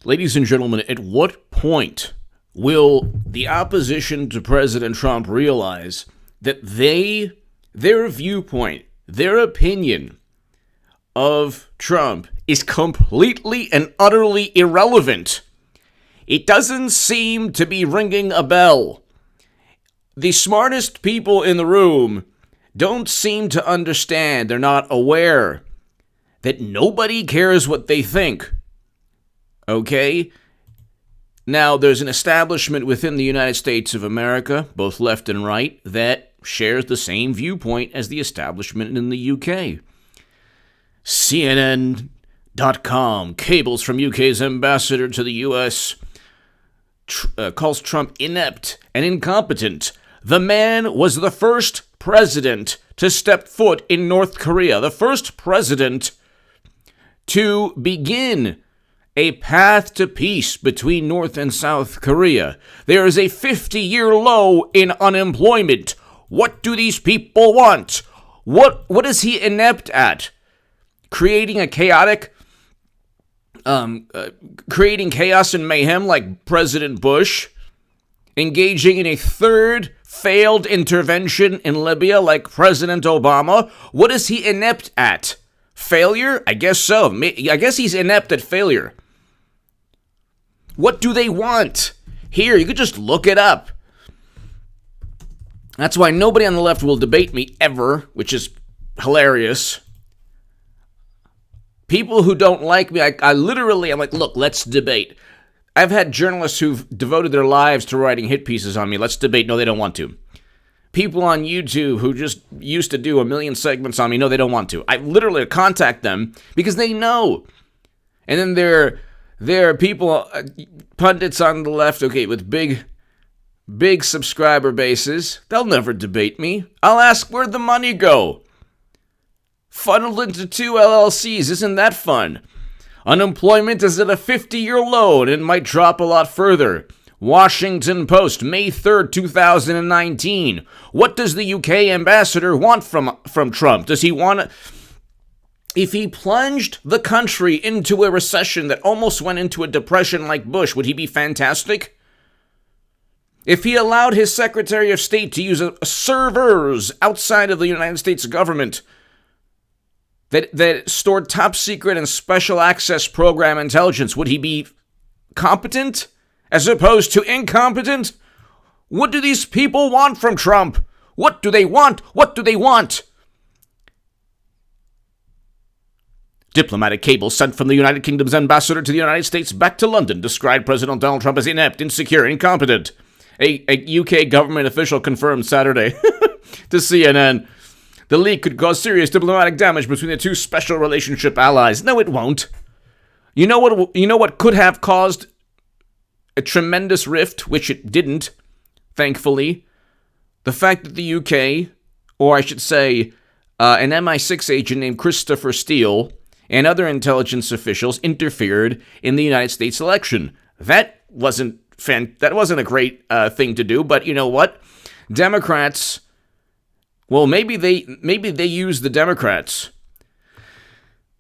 Ladies and gentlemen, at what point will the opposition to President Trump realize that their viewpoint, their opinion of Trump is completely and utterly irrelevant? It doesn't seem to be ringing a bell. The smartest people in the room don't seem to understand, they're not aware that nobody cares what they think. Okay? Now, there's an establishment within the United States of America, both left and right, that shares the same viewpoint as the establishment in the UK. CNN.com, cables from UK's ambassador to the US, calls Trump inept and incompetent. The man was the first president to step foot in North Korea, the first president to begin a path to peace between North and South Korea. There is a 50-year low in unemployment. What do these people want? What is he inept at? Creating a creating chaos and mayhem like President Bush? Engaging in a third failed intervention in Libya like President Obama? What is he inept at? Failure? I guess so. I guess he's inept at failure. What do they want? Here, you could just look it up. That's why nobody on the left will debate me ever, which is hilarious. People who don't like me, I'm like, look, let's debate. I've had journalists who've devoted their lives to writing hit pieces on me. Let's debate. No, they don't want to. People on YouTube who just used to do 1 million segments on me. No, they don't want to. I literally contact them because they know. And then there are people, pundits on the left, okay, with big subscriber bases. They'll never debate me. I'll ask, where'd the money go? Funneled into 2 LLCs. Isn't that fun? Unemployment is at a 50-year low and it might drop a lot further. Washington Post, May 3rd, 2019. What does the UK ambassador want from Trump? Does he want... If he plunged the country into a recession that almost went into a depression like Bush, would he be fantastic? If he allowed his Secretary of State to use servers outside of the United States government that stored top secret and special access program intelligence, would he be competent as opposed to incompetent? What do these people want from Trump? What do they want? What do they want? Diplomatic cable sent from the United Kingdom's ambassador to the United States back to London described President Donald Trump as inept, insecure, incompetent. A UK government official confirmed Saturday to CNN. The leak could cause serious diplomatic damage between the two special relationship allies. No, it won't. You know what could have caused a tremendous rift, which it didn't, thankfully? The fact that the UK, or I should say, an MI6 agent named Christopher Steele and other intelligence officials interfered in the United States election. That wasn't a great thing to do, but you know what? Democrats, well, maybe they use the Democrats,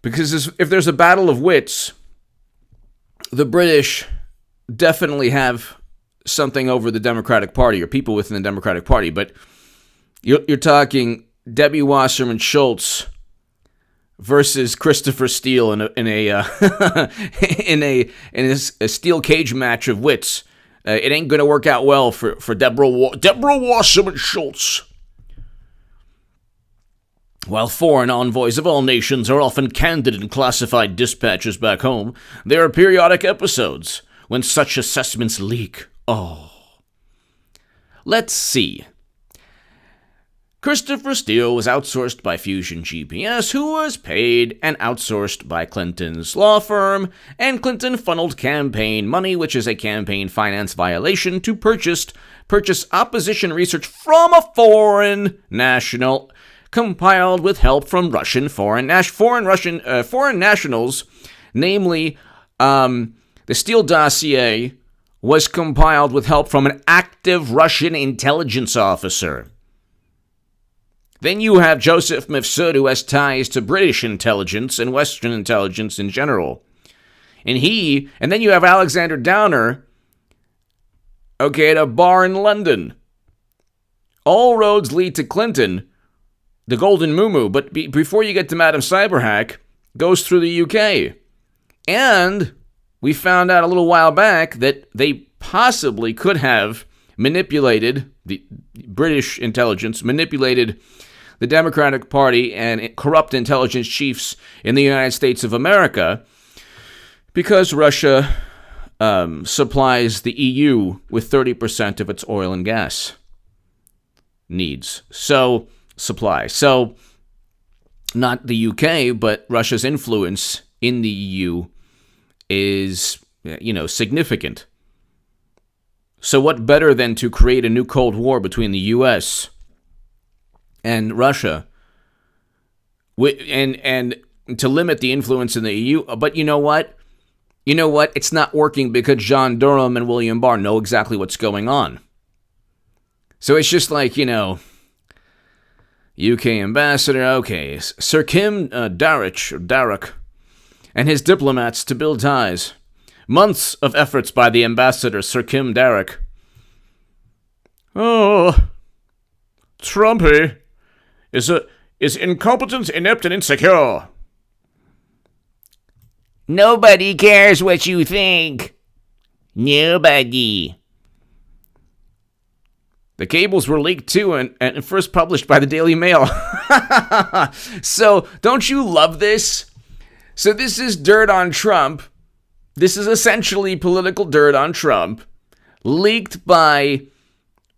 because if there's a battle of wits, the British definitely have something over the Democratic Party or people within the Democratic Party. But you're talking Debbie Wasserman Schultz versus Christopher Steele in a steel cage match of wits. It ain't going to work out well for Deborah Wasserman Schultz. While foreign envoys of all nations are often candid in classified dispatches back home, there are periodic episodes when such assessments leak. Oh. Let's see. Christopher Steele was outsourced by Fusion GPS, who was paid and outsourced by Clinton's law firm, and Clinton funneled campaign money, which is a campaign finance violation, to purchase opposition research from a foreign national, compiled with help from Russian foreign nationals, namely, the Steele dossier was compiled with help from an active Russian intelligence officer. Then you have Joseph Mifsud, who has ties to British intelligence and Western intelligence in general. And then you have Alexander Downer, okay, at a bar in London. All roads lead to Clinton, the golden muumuu, but before you get to Madam Cyberhack, goes through the UK. And we found out a little while back that they possibly could have manipulated, the British intelligence manipulated the Democratic Party and corrupt intelligence chiefs in the United States of America because Russia supplies the EU with 30% of its oil and gas needs. So, supply. So, not the UK, but Russia's influence in the EU is, significant. So what better than to create a new Cold War between the U.S. and Russia, and to limit the influence in the EU? But you know what? It's not working because John Durham and William Barr know exactly what's going on. So it's just like, UK ambassador, okay, Sir Kim Darroch, and his diplomats to build ties. Months of efforts by the ambassador, Sir Kim Darroch. Oh, Trumpy is incompetent, inept, and insecure. Nobody cares what you think. Nobody. The cables were leaked too and first published by the Daily Mail. So, don't you love this? So this is dirt on Trump. This is essentially political dirt on Trump, leaked by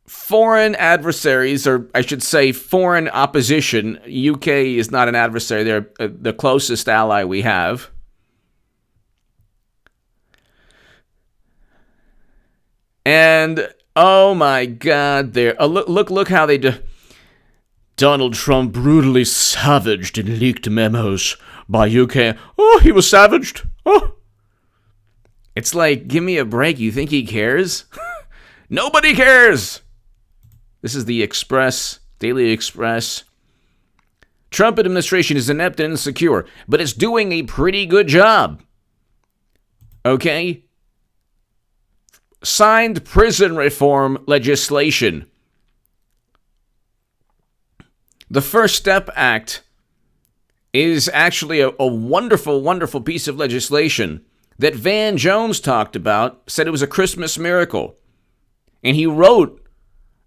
foreign adversaries, or I should say foreign opposition. UK is not an adversary. They're the closest ally we have. And oh my God, look how they do. Donald Trump brutally savaged in leaked memos by UK. Oh, he was savaged. Oh. It's like, give me a break. You think he cares? Nobody cares. This is the Express, Daily Express. Trump administration is inept and insecure, but it's doing a pretty good job. Okay? Signed prison reform legislation. The First Step Act is actually a wonderful, wonderful piece of legislation that Van Jones talked about, said it was a Christmas miracle. And he wrote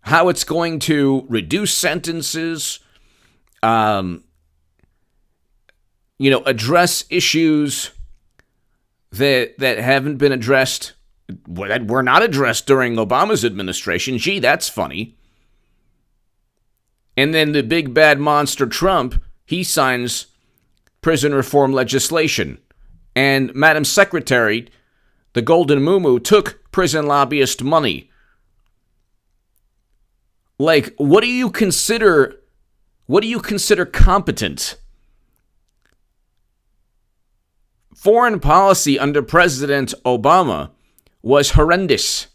how it's going to reduce sentences, address issues that haven't been addressed, that were not addressed during Obama's administration. Gee, that's funny. And then the big bad monster Trump, he signs prison reform legislation. And Madam Secretary, the golden muumuu, took prison lobbyist money. Like, what do you consider competent? Foreign policy under President Obama was horrendous.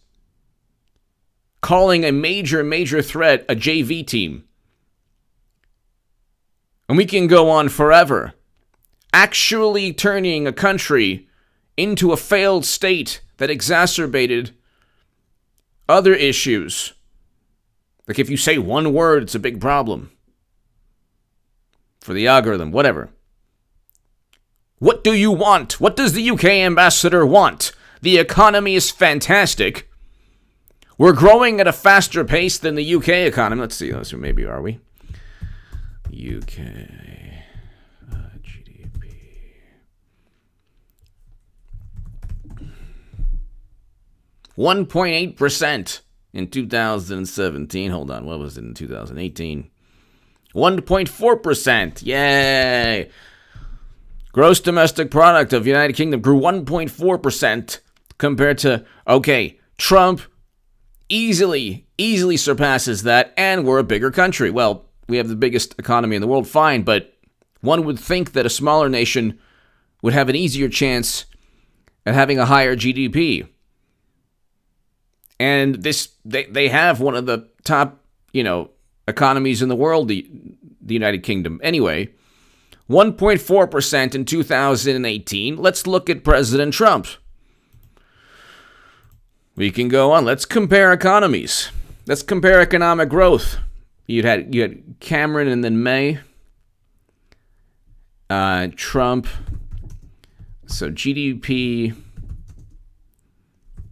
Calling a major threat a JV team. And we can go on forever. Actually turning a country into a failed state that exacerbated other issues. Like if you say one word, it's a big problem. For the algorithm, whatever. What do you want? What does the UK ambassador want? The economy is fantastic. We're growing at a faster pace than the UK economy. Let's see, maybe are we? UK GDP. $1.8% in 2017. Hold on, what was it in 2018? 1.4%. Yay! Gross domestic product of United Kingdom grew 1.4% compared to, Trump easily surpasses that, and we're a bigger country. Well, we have the biggest economy in the world, fine, but one would think that a smaller nation would have an easier chance at having a higher GDP. And they have one of the top, economies in the world, the United Kingdom. Anyway, 1.4% in 2018. Let's look at President Trump. We can go on. Let's compare economies. Let's compare economic growth. You had Cameron and then May. Trump. So GDP,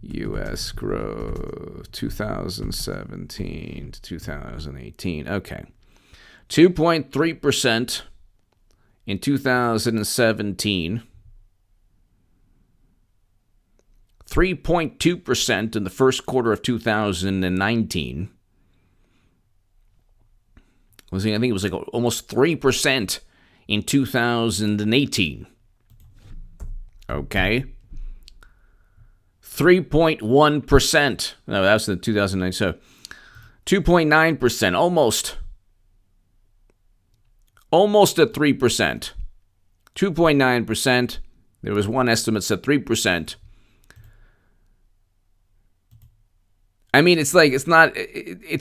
U.S. growth, 2017 to 2018. Okay. 2.3% in 2017. 3.2% in the first quarter of 2019. I think it was like almost 3% in 2018. Okay. 3.1%. No, that was in 2009. So 2.9%, almost at 3%. 2.9%. There was one estimate that said 3%. I mean, it's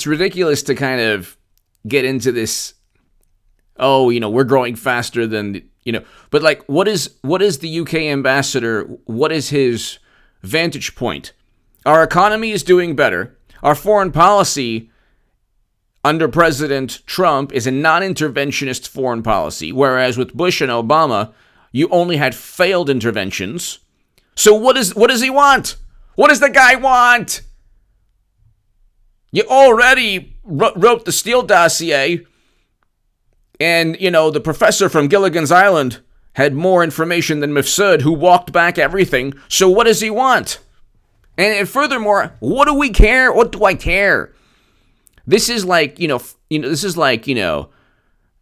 ridiculous to kind of get into this, we're growing faster than, but like, what is the UK ambassador, what is his vantage point? Our economy is doing better. Our foreign policy under President Trump is a non-interventionist foreign policy, whereas with Bush and Obama, you only had failed interventions. So what does he want? What does the guy want? You already wrote the Steele dossier, and, the professor from Gilligan's Island had more information than Mifsud, who walked back everything. So what does he want? And furthermore, what do we care? What do I care? This is like, an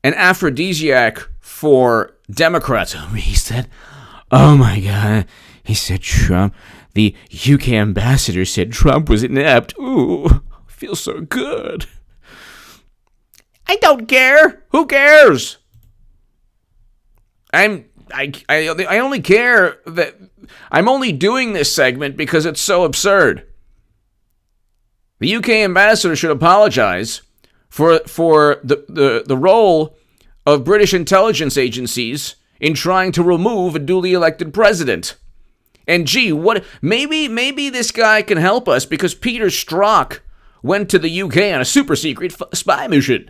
aphrodisiac for Democrats. He said, oh my God, he said Trump, the UK ambassador said Trump was inept. Ooh. Feels so good. I don't care. Who cares? I only care that I'm only doing this segment because it's so absurd. The UK ambassador should apologize for the role of British intelligence agencies in trying to remove a duly elected president. And maybe this guy can help us because Peter Strzok went to the UK on a super secret spy mission.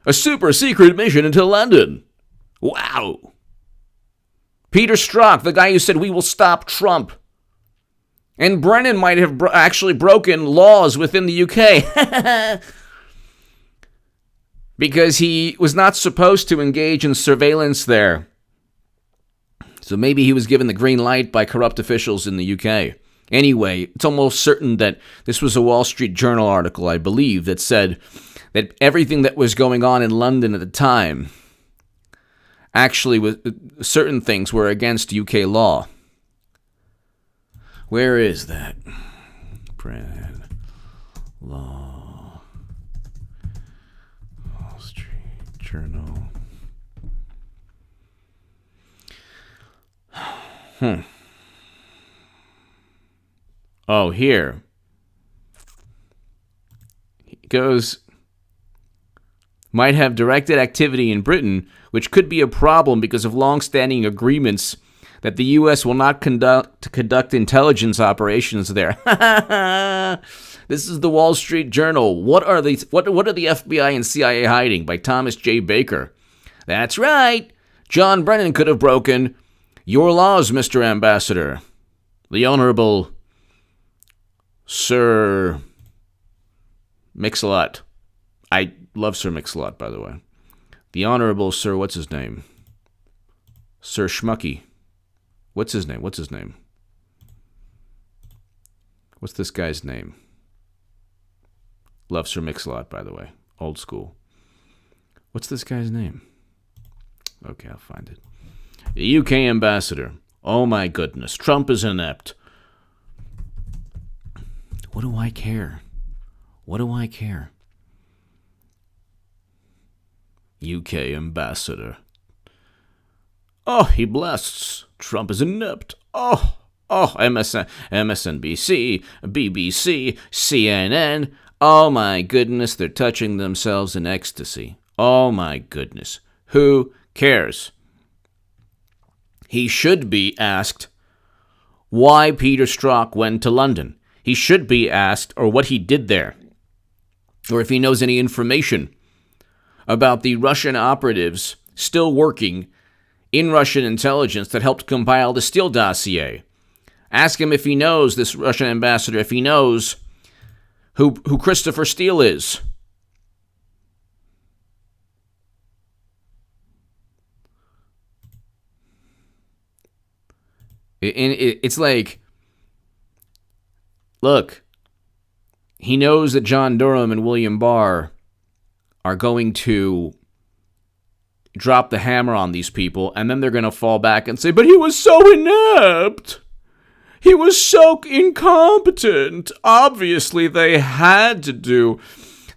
A super secret mission into London. Wow. Peter Strzok, the guy who said we will stop Trump. And Brennan might have actually broken laws within the UK. Because he was not supposed to engage in surveillance there. So maybe he was given the green light by corrupt officials in the UK. Anyway, it's almost certain that this was a Wall Street Journal article, I believe, that said that everything that was going on in London at the time actually was certain things were against UK law. Where is that? Brennan Law. Wall Street Journal. Oh, here. It goes, might have directed activity in Britain, which could be a problem because of long-standing agreements that the U.S. will not conduct intelligence operations there. This is the Wall Street Journal. What are the FBI and CIA hiding? By Thomas J. Baker. That's right. John Brennan could have broken your laws, Mr. Ambassador. The Honorable Sir Mix-a-Lot. I love Sir Mix-a-Lot, by the way. The Honorable Sir, what's his name? Sir Schmucky. What's his name? What's this guy's name? Love Sir Mix-a-Lot, by the way. Old school. What's this guy's name? Okay, I'll find it. The UK ambassador. Oh my goodness. Trump is inept. What do I care? What do I care? UK ambassador. Oh, he blasts. Trump is inept. Oh, MSNBC, BBC, CNN. Oh my goodness, they're touching themselves in ecstasy. Oh my goodness. Who cares. He should be asked why Peter Strzok went to London. He should be asked, or what he did there, or if he knows any information about the Russian operatives still working in Russian intelligence that helped compile the Steele dossier. Ask him if he knows this Russian ambassador, if he knows who Christopher Steele is. It's like, look, he knows that John Durham and William Barr are going to drop the hammer on these people, and then they're going to fall back and say, but he was so inept. He was so incompetent. Obviously, they had to do.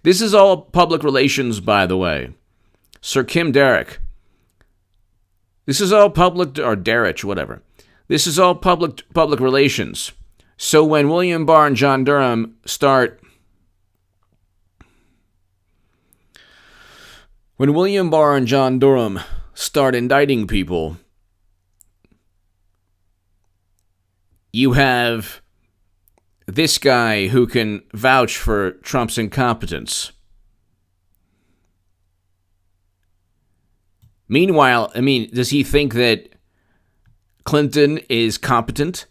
This is all public relations, by the way. Sir Kim Derrick. This is all public, or Derrich, whatever. This is all public relations. So when William Barr and John Durham start indicting people, you have this guy who can vouch for Trump's incompetence. Meanwhile, I mean, does he think that Clinton is competent?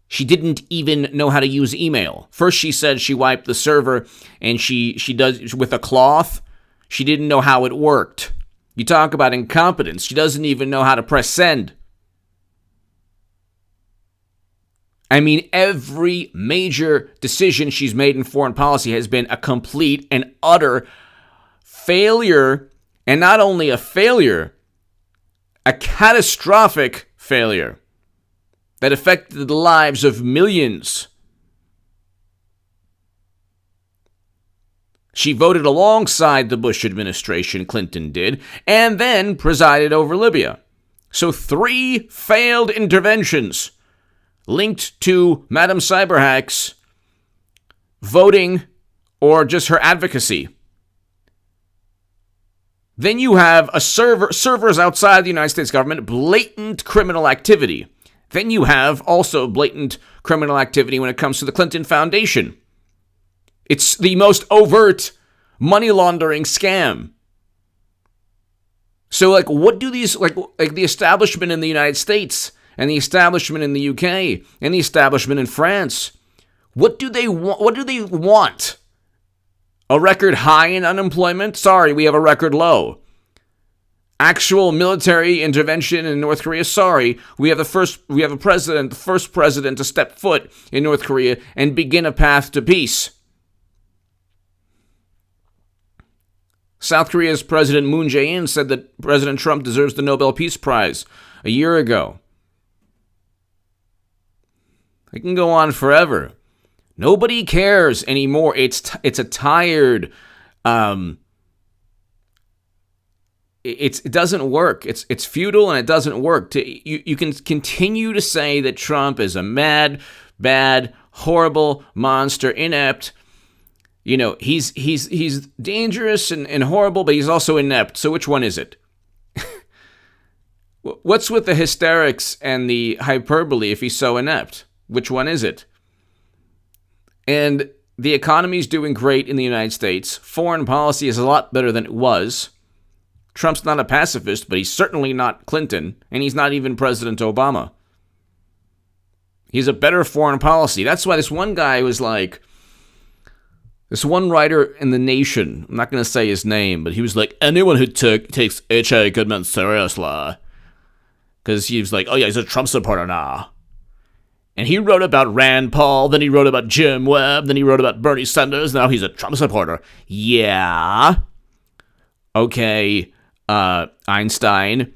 She didn't even know how to use email. First she said she wiped the server and she does with a cloth. She didn't know how it worked. You talk about incompetence. She doesn't even know how to press send. I mean, every major decision she's made in foreign policy has been a complete and utter failure, and not only a failure, a catastrophic failure that affected the lives of millions. She voted alongside the Bush administration, Clinton did, and then presided over Libya. So 3 failed interventions linked to Madam Cyberhack's voting or just her advocacy. Then you have a servers outside the United States government, blatant criminal activity. Then you have also blatant criminal activity when it comes to the Clinton Foundation. It's the most overt money laundering scam. So, like, what do these, like the establishment in the United States and the establishment in the UK and the establishment in France, what do they want? What do they want? A record high in unemployment? Sorry, we have a record low. Actual military intervention in North Korea? Sorry, we have the first president to step foot in North Korea and begin a path to peace. South Korea's President Moon Jae-in said that President Trump deserves the Nobel Peace Prize a year ago. I can go on forever. Nobody cares anymore. It's a tired. It doesn't work. It's futile and it doesn't work. You can continue to say that Trump is a mad, bad, horrible monster, inept. You know, he's dangerous and horrible, but he's also inept. So which one is it? What's with the hysterics and the hyperbole if he's so inept? Which one is it? And the economy's doing great in the United States. Foreign policy is a lot better than it was. Trump's not a pacifist, but he's certainly not Clinton, and he's not even President Obama. He's a better foreign policy. That's why this one guy was like, this one writer in The Nation, I'm not going to say his name, but he was like, anyone who takes H.A. Goodman seriously. Because he was like, oh yeah, he's a Trump supporter now. And he wrote about Rand Paul, then he wrote about Jim Webb, then he wrote about Bernie Sanders, now he's a Trump supporter. Yeah. Okay, Einstein.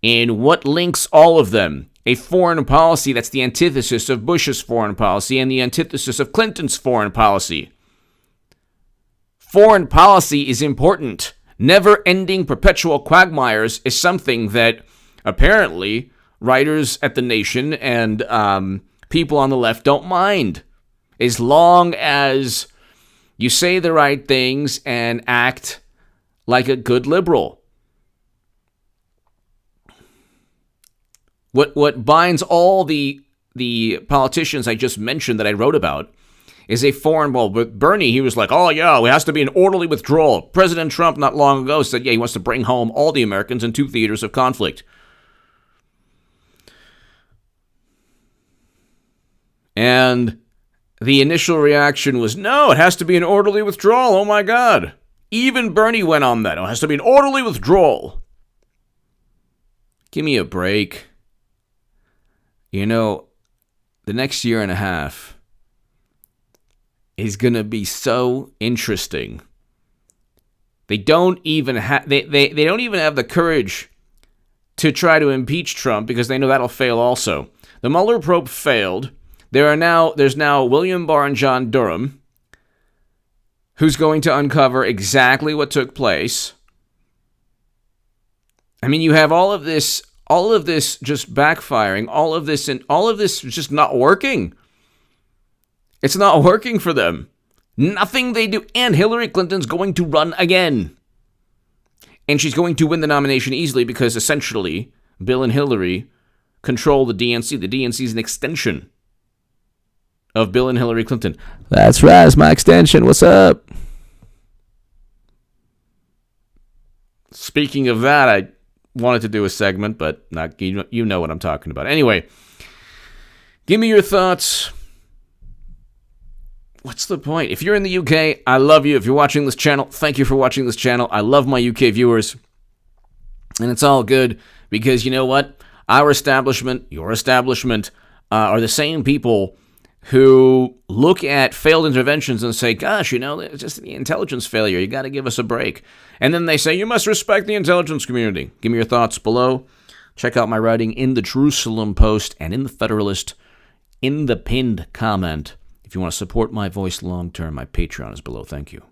And what links all of them? A foreign policy that's the antithesis of Bush's foreign policy and the antithesis of Clinton's foreign policy. Foreign policy is important. Never-ending perpetual quagmires is something that apparently writers at The Nation and people on the left don't mind, as long as you say the right things and act like a good liberal. What binds all the politicians I just mentioned that I wrote about is a foreign. Well, with Bernie, he was like, oh, yeah, it has to be an orderly withdrawal. President Trump, not long ago, said, yeah, he wants to bring home all the Americans in 2 theaters of conflict. And the initial reaction was, no, it has to be an orderly withdrawal. Oh, my God. Even Bernie went on that. It has to be an orderly withdrawal. Give me a break. You know, the next year and a half is going to be so interesting. They don't even have they don't even have the courage to try to impeach Trump because they know that'll fail also. The Mueller probe failed. There's now William Barr and John Durham, who's going to uncover exactly what took place. I mean, you have all of this just backfiring, all of this just not working. It's not working for them. Nothing they do. And Hillary Clinton's going to run again. And she's going to win the nomination easily because essentially Bill and Hillary control the DNC. The DNC is an extension of Bill and Hillary Clinton. That's right, it's my extension. What's up? Speaking of that, I wanted to do a segment, but not you know what I'm talking about. Anyway, give me your thoughts. What's the point? If you're in the UK, I love you. If you're watching this channel, thank you for watching this channel. I love my UK viewers. And it's all good because you know what? Our establishment, your establishment, are the same people who look at failed interventions and say, gosh, you know, it's just the intelligence failure. You got to give us a break. And then they say, you must respect the intelligence community. Give me your thoughts below. Check out my writing in the Jerusalem Post and in the Federalist in the pinned comment. If you want to support my voice long term, my Patreon is below. Thank you.